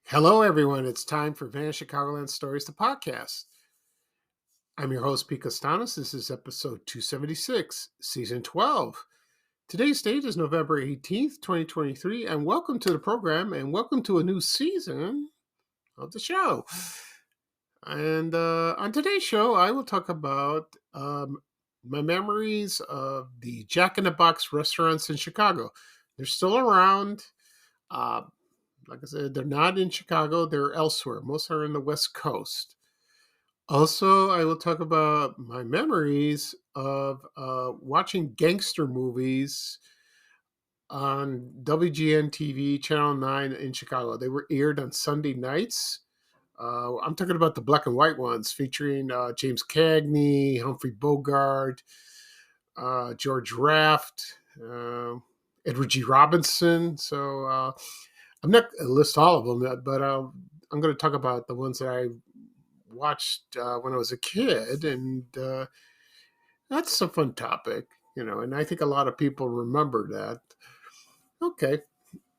Hello, everyone. It's time for Vanished Chicagoland Stories, the podcast. I'm your host, Pete Costanos. This is episode 276, season 12. Today's date is November 18th, 2023, and welcome to the program and welcome to a new season of the show. And on today's show, I will talk about my memories of the Jack in the Box restaurants in Chicago. They're still around. Like I said, they're not in Chicago. They're elsewhere. Most are in the West Coast. Also, I will talk about my memories of watching gangster movies on WGN-TV Channel 9 in Chicago. They were aired on Sunday nights. I'm talking about the black and white ones featuring James Cagney, Humphrey Bogart, George Raft, Edward G. Robinson. So I'm not going to list all of them, but I'm going to talk about the ones that I watched when I was a kid, and that's a fun topic, and I think a lot of people remember that. Okay,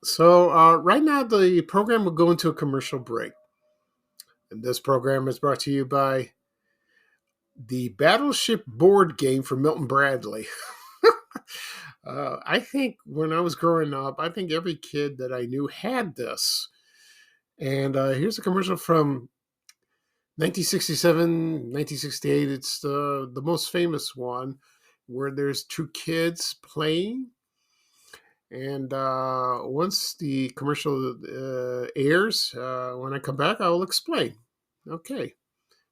so right now the program will go into a commercial break, and this program is brought to you by the Battleship board game from Milton Bradley. I think when I was growing up, I think every kid that I knew had this. And here's a commercial from 1967, 1968. It's the most famous one where there's two kids playing. And once the commercial airs, when I come back, I will explain. Okay.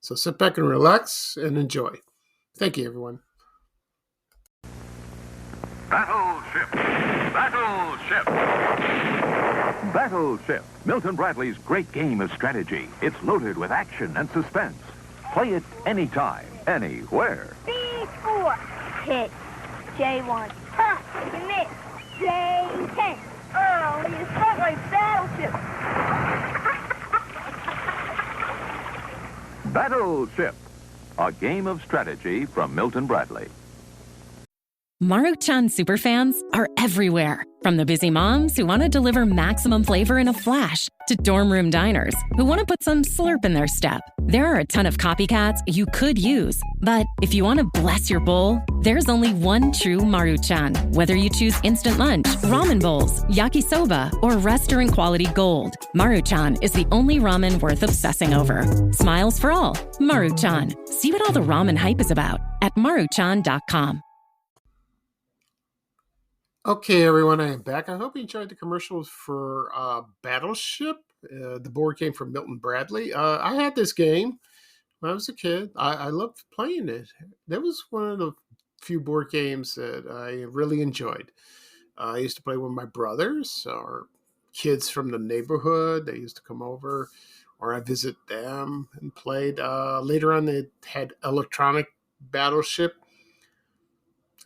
So sit back and relax and enjoy. Thank you, everyone. Battleship! Battleship! Battleship, Milton Bradley's great game of strategy. It's loaded with action and suspense. Play it anytime, anywhere. B4, hit. J1, huh, you missed. J10, oh, you struck my battleship. Battleship, a game of strategy from Milton Bradley. Maruchan superfans are everywhere. From the busy moms who want to deliver maximum flavor in a flash to dorm room diners who want to put some slurp in their step. There are a ton of copycats you could use. But if you want to bless your bowl, there's only one true Maruchan. Whether you choose instant lunch, ramen bowls, yakisoba, or restaurant quality gold, Maruchan is the only ramen worth obsessing over. Smiles for all. Maruchan. See what all the ramen hype is about at maruchan.com. Okay, everyone, I am back. I hope you enjoyed the commercials for Battleship, the board game from Milton Bradley. I had this game when I was a kid. I loved playing it. That was one of the few board games that I really enjoyed. I used to play with my brothers or kids from the neighborhood. They used to come over, or I visit them and played. Later on, they had electronic Battleship.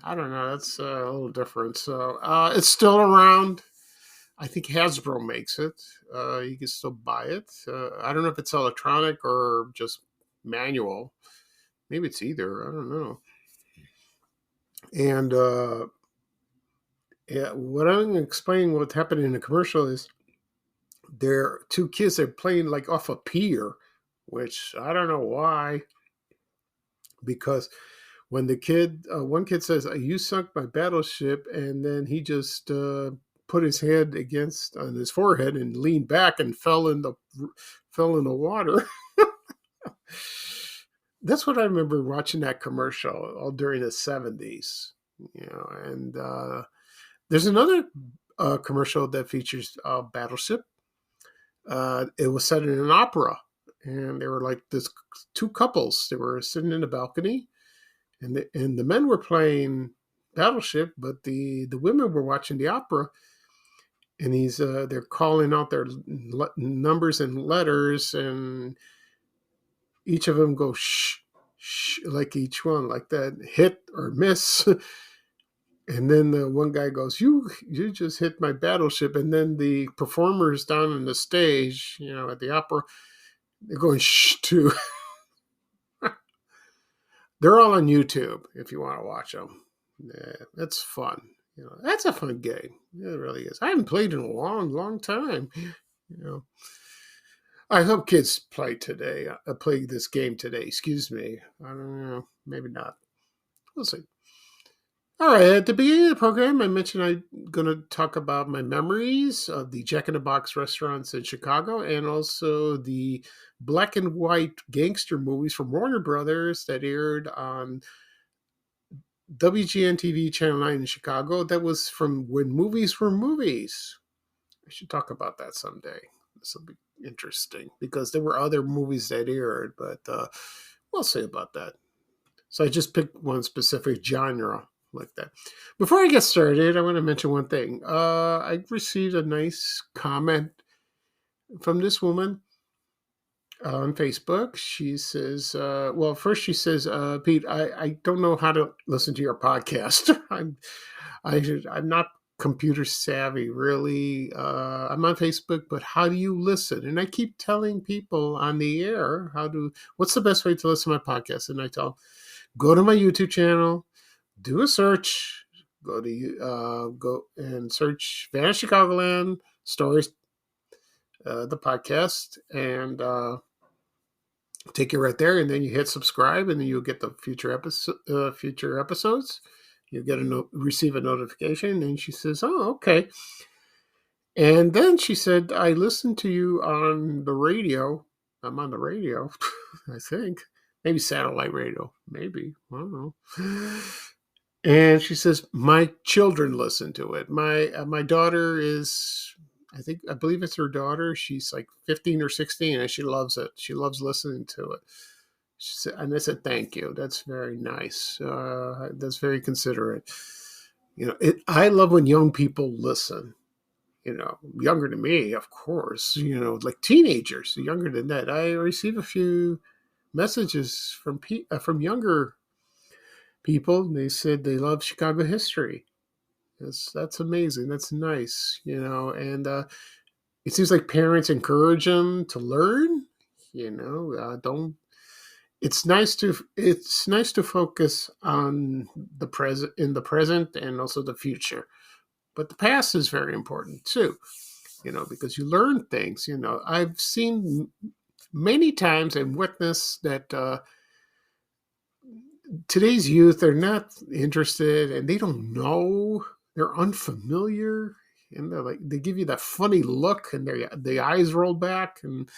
I don't know. That's a little different. So it's still around. I think Hasbro makes it. You can still buy it. I don't know if it's electronic or just manual. Maybe it's either. I don't know. And what I'm going to explain what's happening in the commercial is there are two kids that are playing like off a pier, which I don't know why. Because when the kid, one kid says, "You sunk my battleship," and then he just put his head on his forehead and leaned back and fell in the water. That's what I remember watching that commercial all during the 70s. And there's another commercial that features Battleship. It was set in an opera, and they were like this two couples. They were sitting in a balcony. And the men were playing Battleship, but the women were watching the opera. and they're calling out their numbers and letters, and each of them go shh, shh, like each one, like that, hit or miss. And then the one guy goes, you just hit my battleship. And then the performers down on the stage, at the opera, they're going shh too. They're all on YouTube if you want to watch them. Yeah, that's fun. That's a fun game. It really is. I haven't played in a long, long time. I hope kids play this game today. Excuse me. I don't know. Maybe not. We'll see. All right. At the beginning of the program, I mentioned I'm going to talk about my memories of the Jack in the Box restaurants in Chicago, and also the black and white gangster movies from Warner Brothers that aired on WGN-TV Channel 9 in Chicago. That was from when movies were movies. I should talk about that someday. This will be interesting because there were other movies that aired, but we'll see about that. So I just picked one specific genre like that. Before I get started, I want to mention one thing. I received a nice comment from this woman on Facebook. She says, first she says, Pete, I don't know how to listen to your podcast. I'm not computer savvy, really. I'm on Facebook, but how do you listen? And I keep telling people on the air what's the best way to listen to my podcast? And I tell them, go to my YouTube channel, do a search, go and search Vanish Chicagoland Stories, the podcast, and take you right there, and then you hit subscribe, and then you'll get the future episodes. You'll receive a notification, and she says, "Oh, okay." And then she said, "I listened to you on the radio. I'm on the radio, I think, maybe satellite radio, maybe, I don't know." And she says, "My children listen to it. My daughter is." I believe it's her daughter. She's like 15 or 16, and she loves it. She loves listening to it. She said, and I said, "Thank you. That's very nice. That's very considerate." I love when young people listen. Younger than me, of course. Like teenagers, younger than that. I receive a few messages from younger people. They said they love Chicago history. That's amazing. That's nice, and it seems like parents encourage them to learn. Don't. It's nice to focus on the present and also the future, but the past is very important too. Because you learn things. I've seen many times and witnessed that today's youth are not interested and they don't know. They're unfamiliar, and they give you that funny look, and the eyes roll back, and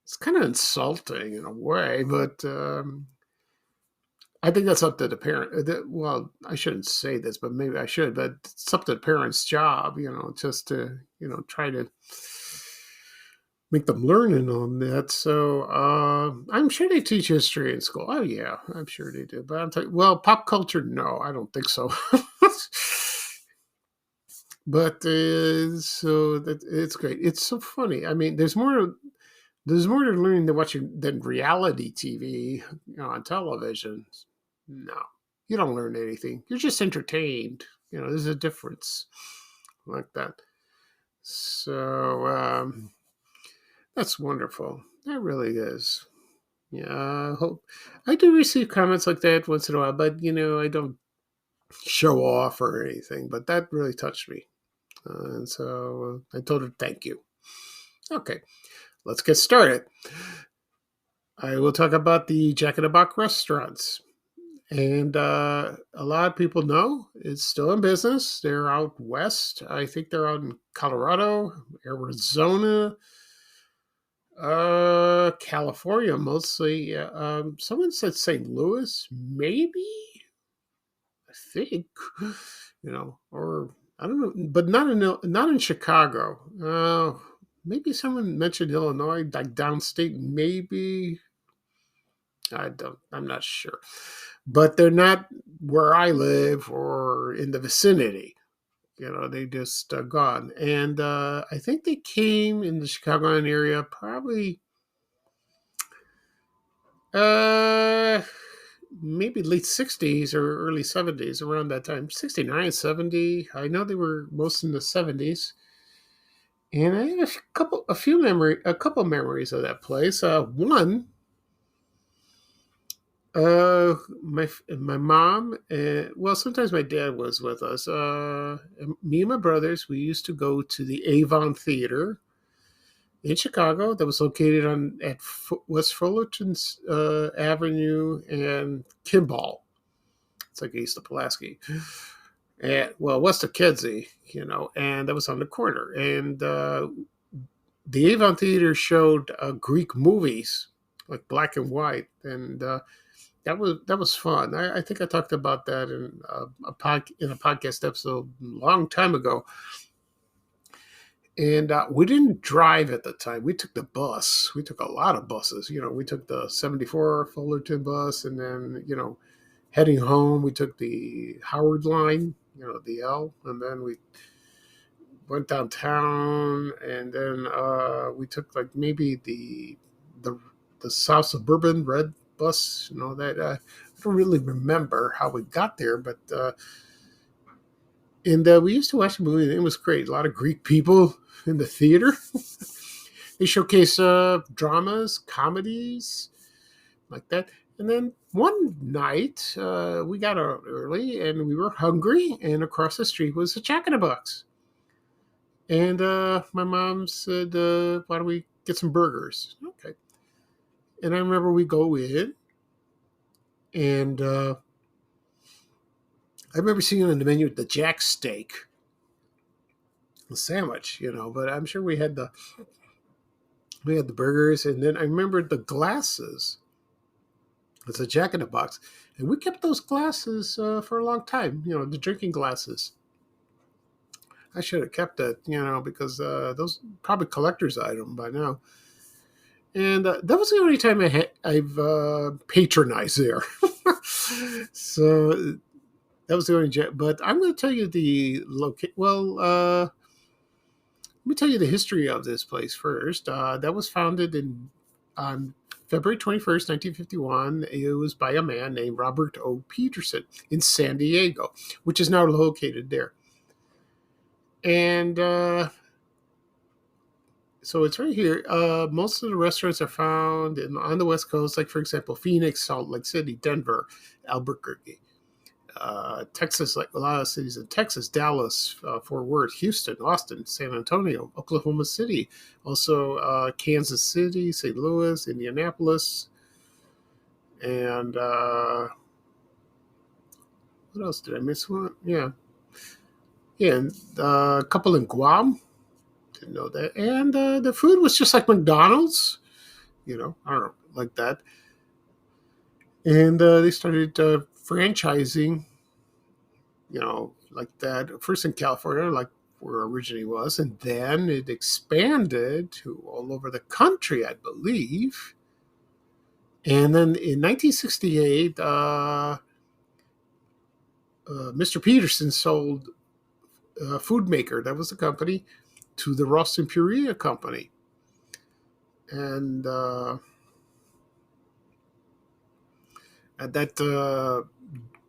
it's kind of insulting in a way. But I think that's up to the parent. Well, I shouldn't say this, but maybe I should. But it's up to the parent's job, just to try to make them learn and on that. So I'm sure they teach history in school. Oh yeah, I'm sure they do. But pop culture, no, I don't think so. But so that it's great. It's so funny. I mean, there's more to learning than reality TV, on television. No, you don't learn anything. You're just entertained. There's a difference like that. So that's wonderful. That really is. Yeah, I do receive comments like that once in a while, but I don't show off or anything. But that really touched me, and so I told her thank you. Okay, let's get started. I will talk about the Jack in the Box restaurants, and a lot of people know it's still in business. They're out west. I think they're out in Colorado, Arizona. California mostly. Someone said St. Louis, maybe. I think, or I don't know, but not in Chicago. Maybe someone mentioned Illinois, like downstate. Maybe I'm not sure, but they're not where I live or in the vicinity. They just gone. And I think they came in the Chicagoland area probably uh, maybe late 60s or early 70s, around that time. 69, 70. I know they were most in the 70s. And I have a couple memories of that place. One, my mom, well, sometimes my dad was with us. And me and my brothers, we used to go to the Avon Theater in Chicago that was located at West Fullerton Avenue and Kimball. It's like east of Pulaski. West of Kedzie, and that was on the corner. And the Avon Theater showed Greek movies, like black and white, and that was fun. I think I talked about that in a podcast episode a long time ago. And we didn't drive at the time. We took the bus. We took a lot of buses. We took the 74 Fullerton bus, and then heading home, we took the Howard line, the L, and then we went downtown, and then we took like maybe the South Suburban Red bus. That I don't really remember how we got there, but and we used to watch the movie, and it was great. A lot of Greek people in the theater. They showcase dramas, comedies, like that. And then one night, we got out early and we were hungry, and across the street was a Jack in the Box. And my mom said, why don't we get some burgers? Okay. And I remember we go in, and I remember seeing on the menu the Jack steak, the sandwich, but I'm sure we had the burgers, and then I remember the glasses. It's a Jack in the Box, and we kept those glasses for a long time. The drinking glasses. I should have kept it, because those probably collector's item by now. And that was the only time I've patronized there. So that was the only jet. But I'm going to tell you the let me tell you the history of this place first. That was founded on February 21st, 1951. It was by a man named Robert O. Peterson in San Diego, which is now located there. And so it's right here. Most of the restaurants are found on the West Coast, like, for example, Phoenix, Salt Lake City, Denver, Albuquerque, Texas, like a lot of cities in Texas, Dallas, Fort Worth, Houston, Austin, San Antonio, Oklahoma City, also Kansas City, St. Louis, Indianapolis, and what else did I miss? One? Yeah, and a couple in Guam. Didn't know that. And the food was just like McDonald's, I don't know, like that. And they started franchising, like that. First in California, like where it originally was, and then it expanded to all over the country, I believe. And then in 1968, Mr. Peterson sold Food Maker, that was the company, to the Ralston Purina Company. And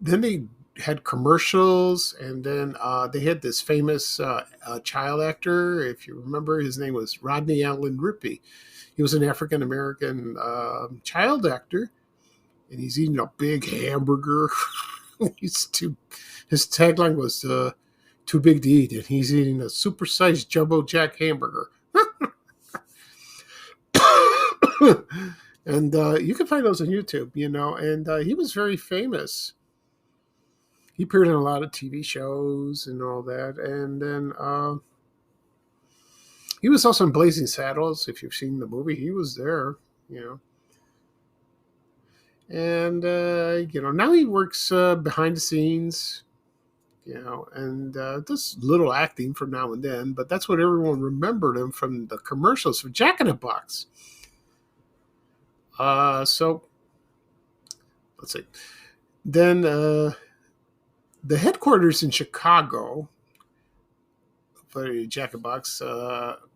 then they had commercials, and then they had this famous child actor. If you remember, his name was Rodney Allen Rippey. He was an African-American child actor, and he's eating a big hamburger. His tagline was too big to eat, and he's eating a supersized Jumbo Jack hamburger. And you can find those on YouTube, and he was very famous. He appeared in a lot of TV shows and all that. And then he was also in Blazing Saddles. If you've seen the movie, he was there, And, now he works behind the scenes, and does little acting from now and then. But that's what everyone remembered him from, the commercials for Jack in the Box. So, let's see. Then the headquarters in Chicago for Jack in the Box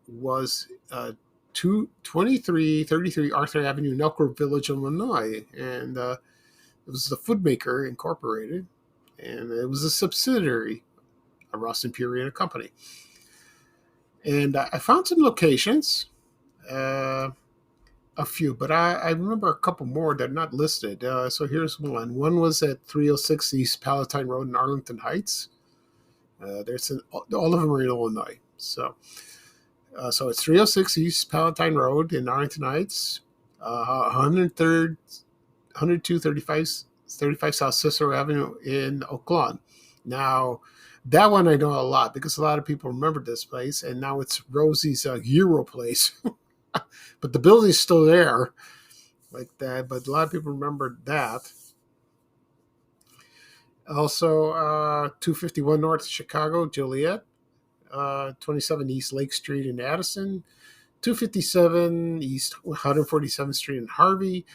was 2333 Arthur Avenue, in Elk Grove Village, Illinois. And it was the Food Maker Incorporated. And it was a subsidiary of Ralston Puri and a company. And I found some locations, a few, but I remember a couple more that are not listed. So here's one. One was at 306 East Palatine Road in Arlington Heights. All of them are in Illinois. So it's 306 East Palatine Road in Arlington Heights, 103rd, 35 South Cicero Avenue in Oak Lawn. Now, that one I know a lot because a lot of people remember this place, and now it's Rosie's Euro place. But the building's still there like that, but a lot of people remember that. Also, 251 North Chicago, Joliet, 27 East Lake Street in Addison, 257 East 147th Street in Harvey,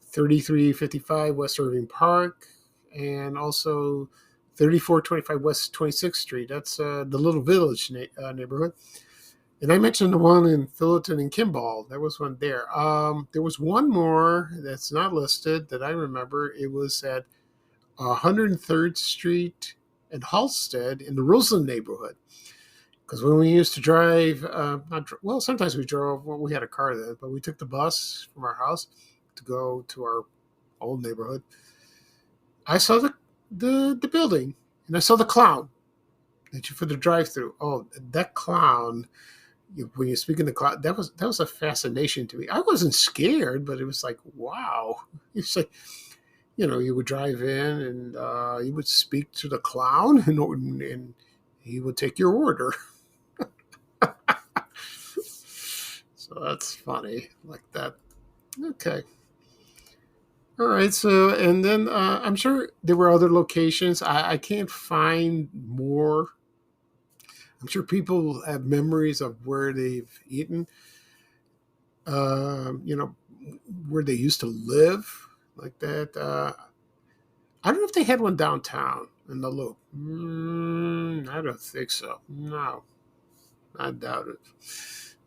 3355 West Irving Park, and also 3425 West 26th Street. That's the Little Village neighborhood. And I mentioned the one in Fullerton and Kimball. There was one there. There was one more that's not listed that I remember. It was at 103rd Street and Halstead in the Roseland neighborhood. Because when we used to drive, sometimes we drove, well, we had a car then, but we took the bus from our house to go to our old neighborhood. I saw the building, and I saw the clown for the drive-through. Oh, that clown, when you speak in the clown, that was a fascination to me. I wasn't scared, but it was like, wow. It's like, you would drive in and you would speak to the clown, and he would take your order. So that's funny, like that. Okay. All right. So, and then I'm sure there were other locations. I can't find more. I'm sure people have memories of where they've eaten, where they used to live, like that. I don't know if they had one downtown in the Loop. I don't think so. No, I doubt it.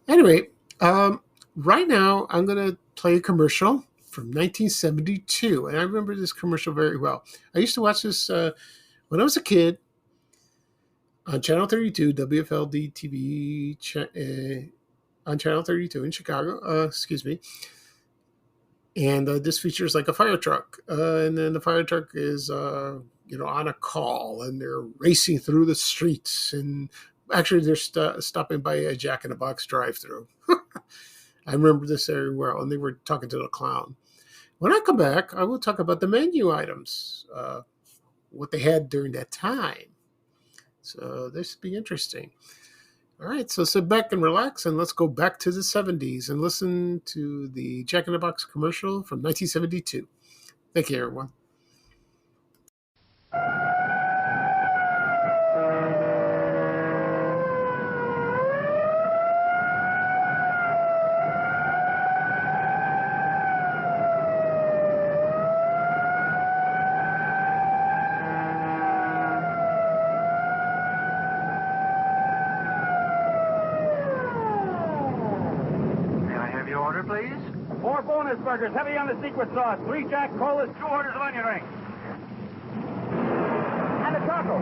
Anyway, right now I'm going to play a commercial from 1972, and I remember this commercial very well. I used to watch this when I was a kid on Channel 32, WFLD TV, on Channel 32 in Chicago. Excuse me. And this features like a fire truck, and then the fire truck is on a call, and they're racing through the streets, and actually they're stopping by a Jack in the Box drive-through. I remember this very well, and they were talking to the clown. When I come back, I will talk about the menu items, what they had during that time. So this will be interesting. All right, so sit back and relax, and let's go back to the 70s and listen to the Jack in the Box commercial from 1972. Thank you, everyone. Please. 4 bonus burgers, heavy on the secret sauce. 3 Jack Colas, 2 orders of onion rings. And a taco.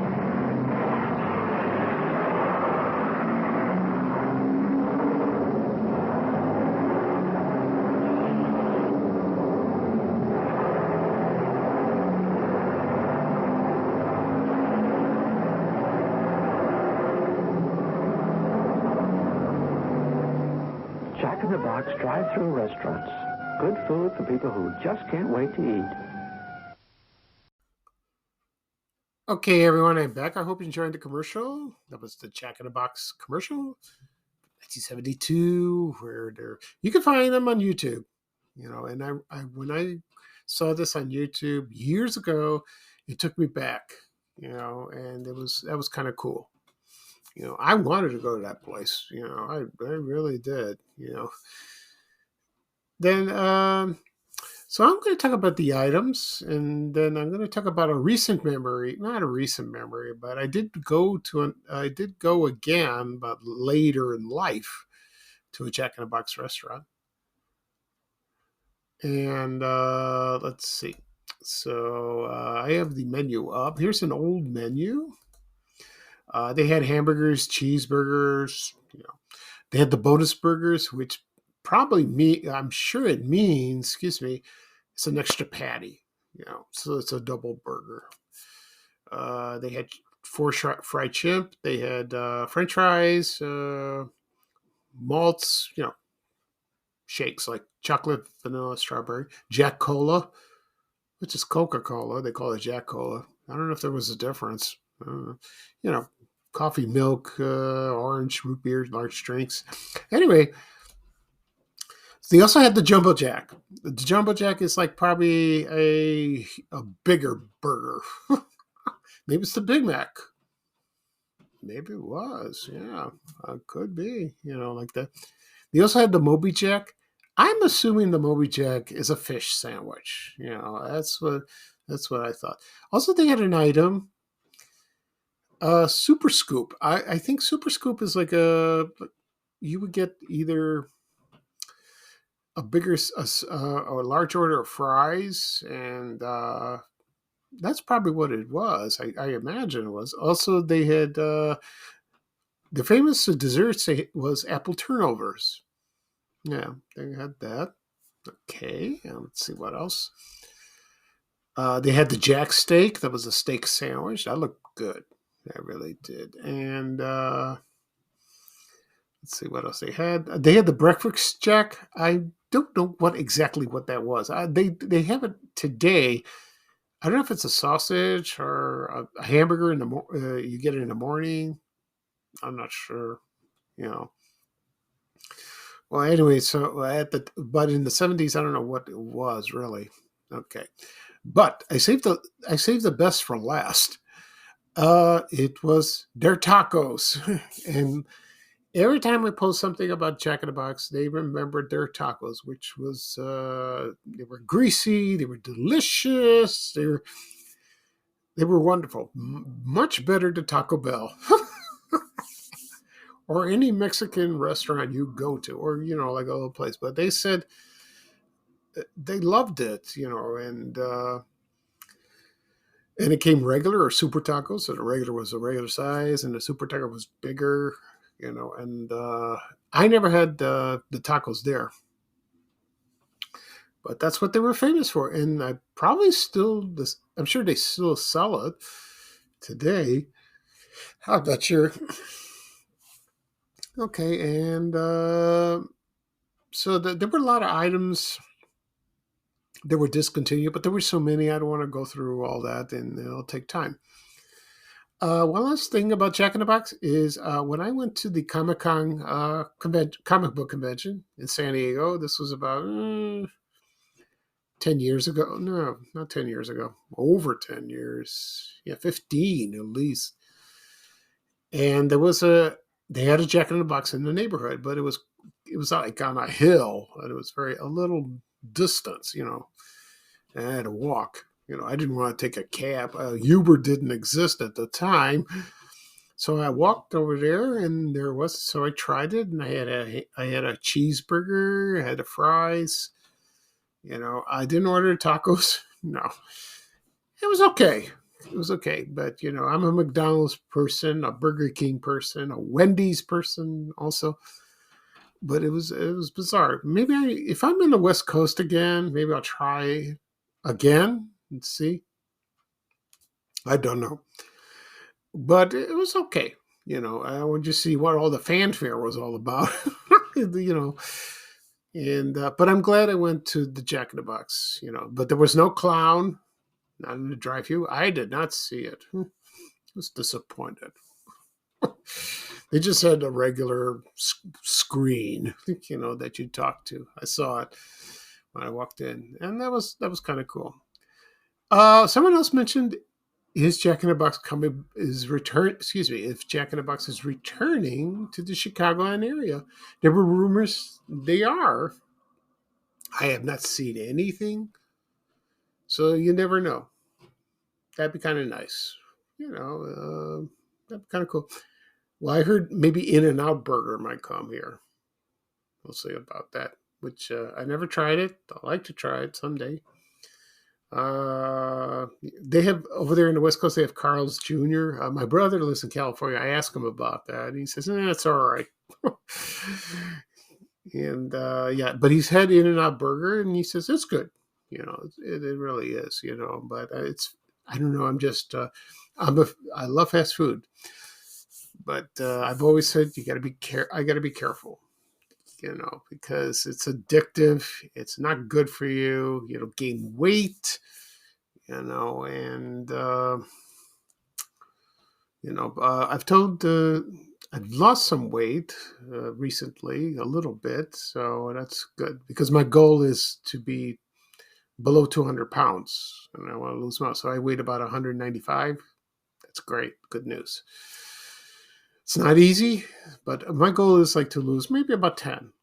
Jack in the Box drive-through restaurants. Good food for people who just can't wait to eat. Okay, everyone, I'm back. I hope you enjoyed the commercial. That was the Jack in the Box commercial, 1972, where you can find them on YouTube. And I when I saw this on YouTube years ago, it took me back. And that was kind of cool. I wanted to go to that place. I really did. Then, So I'm going to talk about the items, and then I'm going to talk about a recent memory. Not a recent memory, but I did go again, but later in life, to a Jack in the Box restaurant. And let's see. So I have the menu up. Here's an old menu. They had hamburgers, cheeseburgers. They had the bonus burgers, which I'm sure it means, excuse me, it's an extra patty. So it's a double burger. They had fried chimp. They had French fries, malts, shakes like chocolate, vanilla, strawberry, Jack Cola, which is Coca-Cola. They call it Jack Cola. I don't know if there was a difference. Coffee, milk, orange, root beer, large drinks. Anyway, they also had the Jumbo Jack. The Jumbo Jack is like probably a bigger burger. Maybe it's the Big Mac. Maybe it was. Yeah, could be. Like that. They also had the Moby Jack. I'm assuming the Moby Jack is a fish sandwich. That's what I thought. Also, they had an item, Super Scoop. I think Super Scoop is like you would get either a bigger, a large order of fries, and that's probably what it was. I imagine it was. Also, they had the famous dessert was apple turnovers. Yeah, they had that. Okay, let's see what else. They had the Jack Steak. That was a steak sandwich. That looked good. That really did. And let's see what else they had. They had the Breakfast Jack. I don't know exactly what that was. They have it today. I don't know if it's a sausage or a hamburger you get it in the morning. I'm not sure. Well, anyway, so but in the 70s, I don't know what it was really. Okay, but I saved the best for last. It was their tacos, and every time I post something about Jack in the Box, they remembered their tacos, which was they were greasy, they were delicious, they were wonderful, much better than Taco Bell. Or any Mexican restaurant you go to, or like a little place. But they said they loved it, and it came regular or super tacos. So the regular was a regular size, and the super taco was bigger, And I never had the tacos there, but that's what they were famous for. And I probably I'm sure they still sell it today. I'm not sure. Okay, and so there were a lot of items that were discontinued, but there were so many, I don't want to go through all that, and it'll take time. One last thing about Jack in the Box is when I went to the Comic-Con comic book convention in San Diego, this was about 10 years ago. No, not 10 years ago. Over 10 years. Yeah, 15 at least. And they had a Jack in the Box in the neighborhood, but it was like on a hill, and it was a little distance, and I had to walk. I didn't want to take a cab. Uber didn't exist at the time, so I walked over there, and so I tried it, and I had a cheeseburger, I had the fries. I didn't order tacos. No, it was okay. It was okay, but I'm a McDonald's person, a Burger King person, a Wendy's person also. But it was bizarre. Maybe if I'm in the West Coast again, maybe I'll try again and see. I don't know, but it was okay. I would just see what all the fanfare was all about. And but I'm glad I went to the Jack in the Box. But there was no clown. Not in the drive-thru. I did not see it. I was disappointed. They just had a regular screen, that you talk to. I saw it when I walked in, and that was kind of cool. Someone else mentioned if Jack in the Box is returning to the Chicagoland area. There were rumors they are. I have not seen anything So you never know. That'd be kind of nice. That'd be kind of cool. Well, I heard maybe In-N-Out Burger might come here. We'll see about that, which I never tried it. I'd like to try it someday. They have over there in the West Coast, they have Carl's Jr. My brother lives in California. I asked him about that. And he says, it's all right. And but he's had In-N-Out Burger and he says, it's good. It really is, but I don't know. I'm just, I love fast food, but I've always said I got to be careful, because it's addictive. It's not good for you. You'll gain weight, and I've lost some weight recently, a little bit, so that's good because my goal is to be below 200 pounds, and I want to lose muscle. So I weighed about 195. That's great. Good news. It's not easy, but my goal is to lose maybe about 10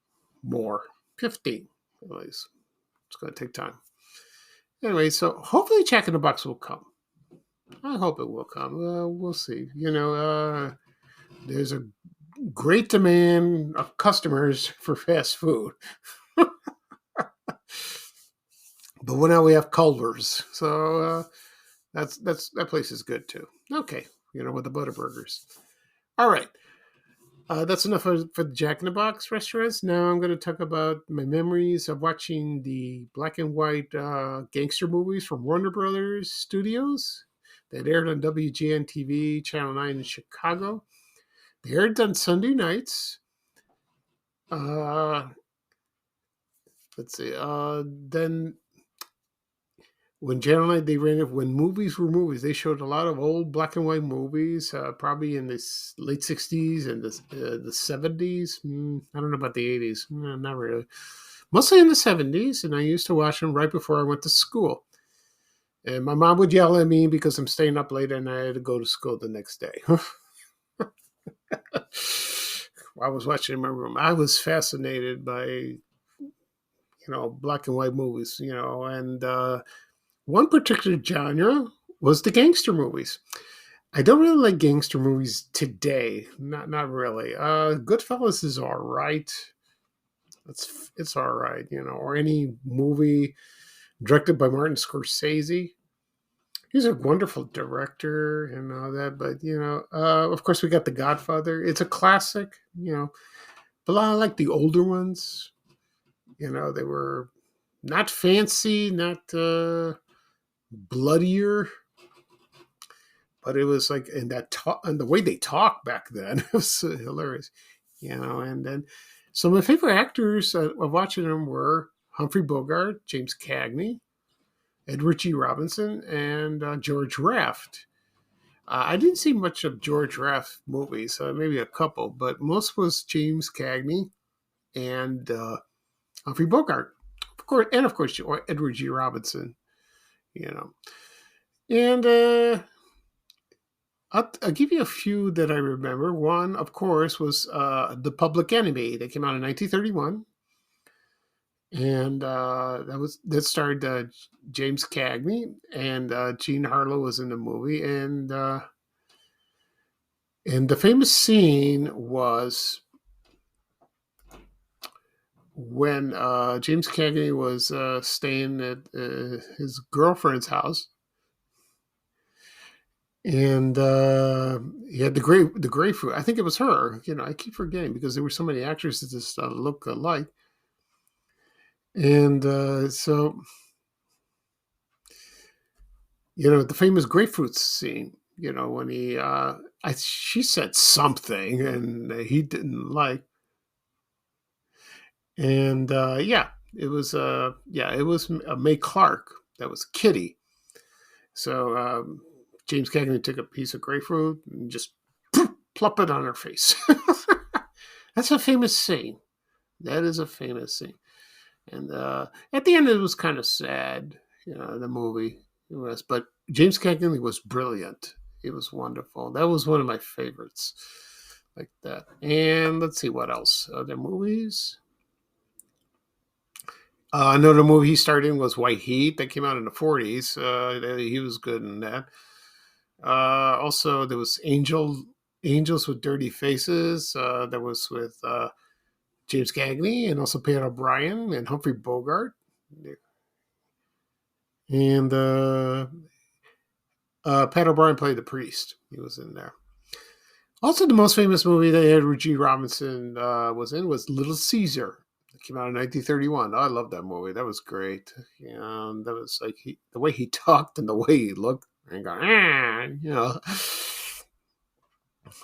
more, 15 at least. It's going to take time. Anyway, so hopefully Jack in the Box will come. I hope it will come. We'll see. There's a great demand of customers for fast food. But now we have Culver's, so that place is good too. Okay, with the Butterburgers. All right, that's enough for the Jack in the Box restaurants. Now I'm going to talk about my memories of watching the black and white gangster movies from Warner Brothers Studios that aired on WGN-TV Channel 9 in Chicago. They aired on Sunday nights. Let's see. Then when Channel 9, they ran it when movies were movies. They showed a lot of old black and white movies, probably in the late 60s and the 70s. I don't know about the 80s. Not really. Mostly in the 70s, and I used to watch them right before I went to school. And my mom would yell at me because I'm staying up late and I had to go to school the next day. I was watching in my room. I was fascinated by, black and white movies, and one particular genre was the gangster movies. I don't really like gangster movies today. Not really. Goodfellas is all right. It's all right, or any movie directed by Martin Scorsese. He's a wonderful director and all that, but of course we got The Godfather. It's a classic, but I like the older ones. They were not fancy, not bloodier, but it was in that talk and the way they talk back then it was hilarious, And then, so my favorite actors of watching them were Humphrey Bogart, James Cagney, Edward G. Robinson, and George Raft. I didn't see much of George Raft movies, maybe a couple, but most was James Cagney and Humphrey Bogart, of course, Edward G. Robinson. And I'll give you a few that I remember. One, of course, was The Public Enemy. That came out in 1931. And that starred James Cagney, and Jean Harlow was in the movie. And the famous scene was when James Cagney was staying at his girlfriend's house, and he had the grapefruit. I think it was her. I keep forgetting because there were so many actresses that look alike. And so, the famous grapefruit scene. When she said something and he didn't like. And it was Mae Clark that was Kitty. So James Cagney took a piece of grapefruit and just plop it on her face. That's a famous scene. That is a famous scene. And at the end, it was kind of sad, the movie. It was, but James Cagney was brilliant. It was wonderful. That was one of my favorites, like that. And let's see what else. Other movies. Another movie he starred in was White Heat that came out in the 40s. He was good in that. Also, there was Angels with Dirty Faces. That was with James Cagney and also Pat O'Brien and Humphrey Bogart. And Pat O'Brien played the priest. He was in there. Also, the most famous movie that Edward G. Robinson was in was Little Caesar. It came out in 1931. I love that movie. That was great. And that was like the way he talked and the way he looked and going,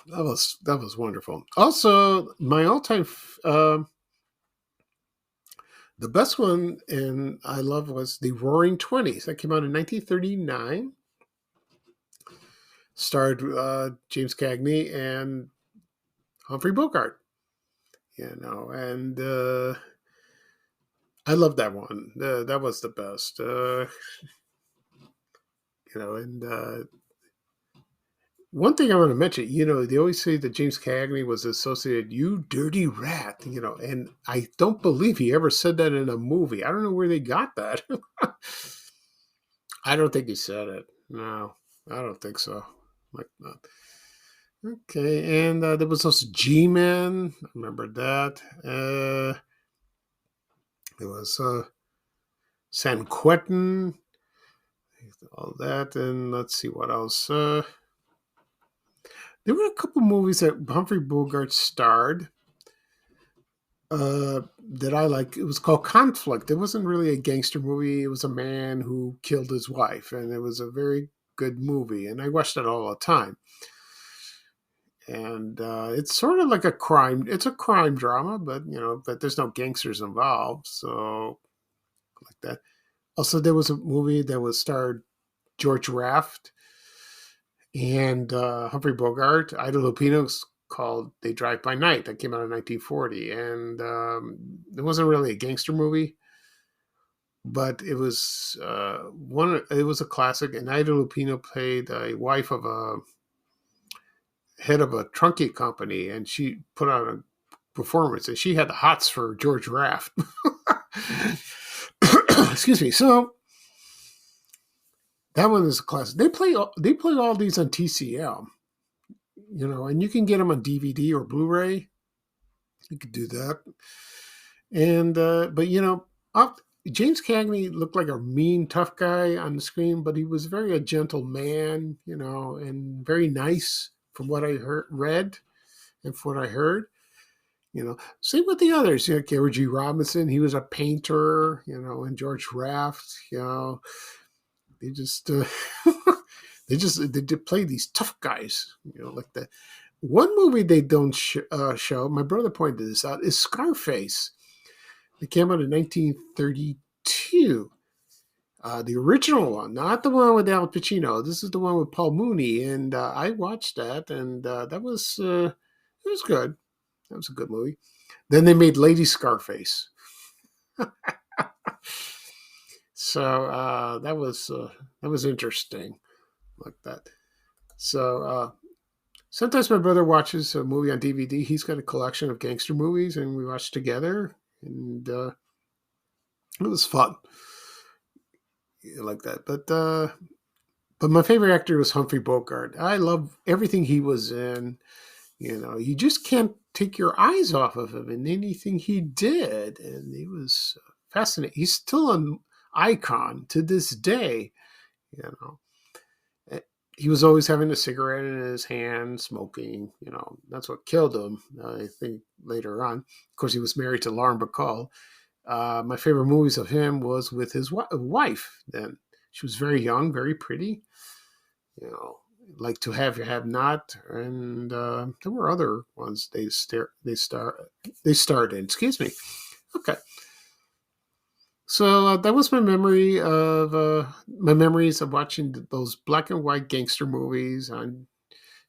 that was wonderful. Also, my all-time the best one and I love was The Roaring Twenties. That came out in 1939. Starred James Cagney and Humphrey Bogart. And I love that one. That was the best. And one thing I want to mention, they always say that James Cagney was associated, you dirty rat, and I don't believe he ever said that in a movie. I don't know where they got that. I don't think he said it. No, I don't think so. Like that. Okay, and there was also G-Man. I remember that. There was San Quentin. All that, and let's see what else. There were a couple movies that Humphrey Bogart starred that I like. It was called Conflict. It wasn't really a gangster movie. It was a man who killed his wife, and it was a very good movie, and I watched it all the time. And it's sort of like a crime. It's a crime drama, but there's no gangsters involved, so like that. Also, there was a movie that was starred George Raft and Humphrey Bogart. Ida Lupino's called They Drive by Night. That came out in 1940, and it wasn't really a gangster movie, but it was It was a classic, and Ida Lupino played a wife of a head of a trunking company, and she put on a performance, and she had the hots for George Raft. Excuse me. So that one is a classic. They play all these on TCM, and you can get them on DVD or Blu-ray. You could do that. And but James Cagney looked like a mean, tough guy on the screen, but he was a gentle man, and very nice from what I read and from what I heard. Same with the others. Edward G. Robinson, he was a painter, and George Raft, they just they play these tough guys, like that. One movie they don't show, my brother pointed this out, is Scarface. It came out in 1932. The original one, not the one with Al Pacino. This is the one with Paul Mooney, and I watched that, and that was it was good. That was a good movie. Then they made Lady Scarface. So that was interesting, like that. So sometimes my brother watches a movie on DVD. He's got a collection of gangster movies, and we watch together, and it was fun, like that. But my favorite actor was Humphrey Bogart. I love everything he was in. You just can't take your eyes off of him in anything he did. And he was fascinating. He's still an icon to this day. He was always having a cigarette in his hand, smoking. That's what killed him, I think, later on. Of course, he was married to Lauren Bacall. My favorite movies of him was with his wife then. She was very young, very pretty. Like To Have You Have Not, and there were other ones they starred in. Excuse me. Okay. So that was my memories of watching those black and white gangster movies on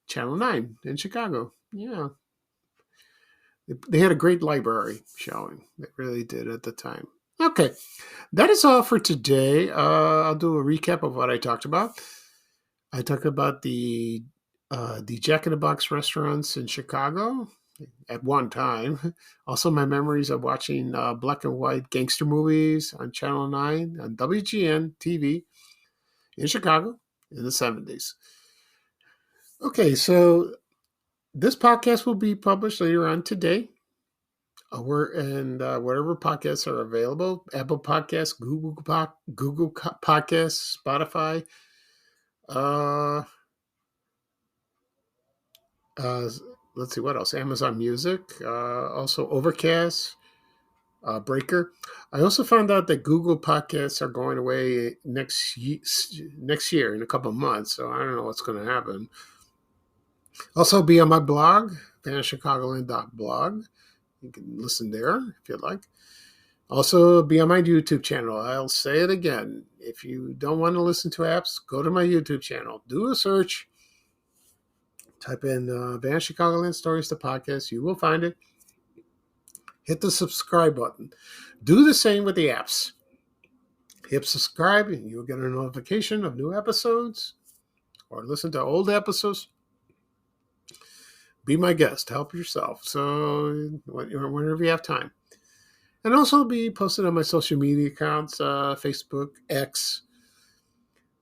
Channel 9 in Chicago. Yeah. They had a great library showing. They really did at the time. Okay. That is all for today. I'll do a recap of what I talked about. I talked about the Jack in the Box restaurants in Chicago. at one time. Also, my memories of watching black and white gangster movies on Channel 9 on WGN-TV in Chicago in the 70s. Okay, so this podcast will be published later on today. Wherever podcasts are available, Apple Podcasts, Google Podcasts, Spotify, uh, uh, let's see what else, Amazon Music, also Overcast, Breaker. I also found out that Google Podcasts are going away next year in a couple of months, so I don't know what's going to happen. Also, be on my blog, vanchicagoland.blog. You can listen there if you'd like. Also, be on my YouTube channel. I'll say it again. If you don't want to listen to apps, go to my YouTube channel. Do a search. Type in Van Chicagoland Stories, the podcast. You will find it. Hit the subscribe button. Do the same with the apps. Hit subscribe and you'll get a notification of new episodes or listen to old episodes. Be my guest. Help yourself. So whenever you have time. And also be posted on my social media accounts, Facebook, X,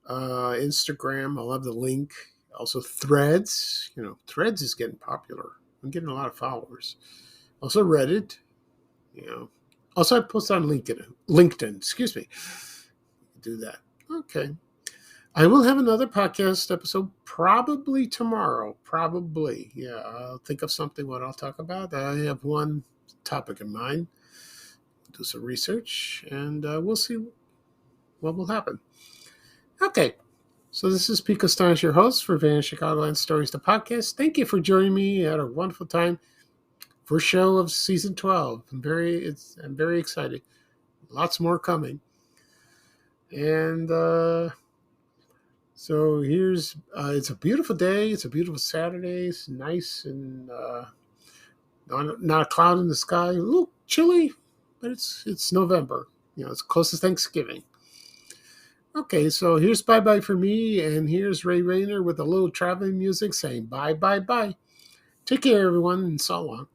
Instagram. I'll have the link. Also Threads. Threads is getting popular. I'm getting a lot of followers. Also Reddit. Also I post on LinkedIn. Excuse me. Do that. Okay. I will have another podcast episode probably tomorrow. Probably. Yeah, I'll think of something what I'll talk about. I have one topic in mind. Do some research, and we'll see what will happen. Okay, so this is Pico Stein, your host for Van Chicagoland Stories, the podcast. Thank you for joining me. I had a wonderful time. First show of season 12. I'm very excited. Lots more coming. And so here's it's a beautiful day. It's a beautiful Saturday. It's nice and not a cloud in the sky. A little chilly. But it's November. It's close to Thanksgiving. Okay, so here's bye-bye for me, and here's Ray Rayner with a little traveling music saying bye-bye-bye. Take care, everyone, and so long.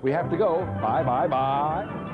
We have to go. Bye, bye, bye.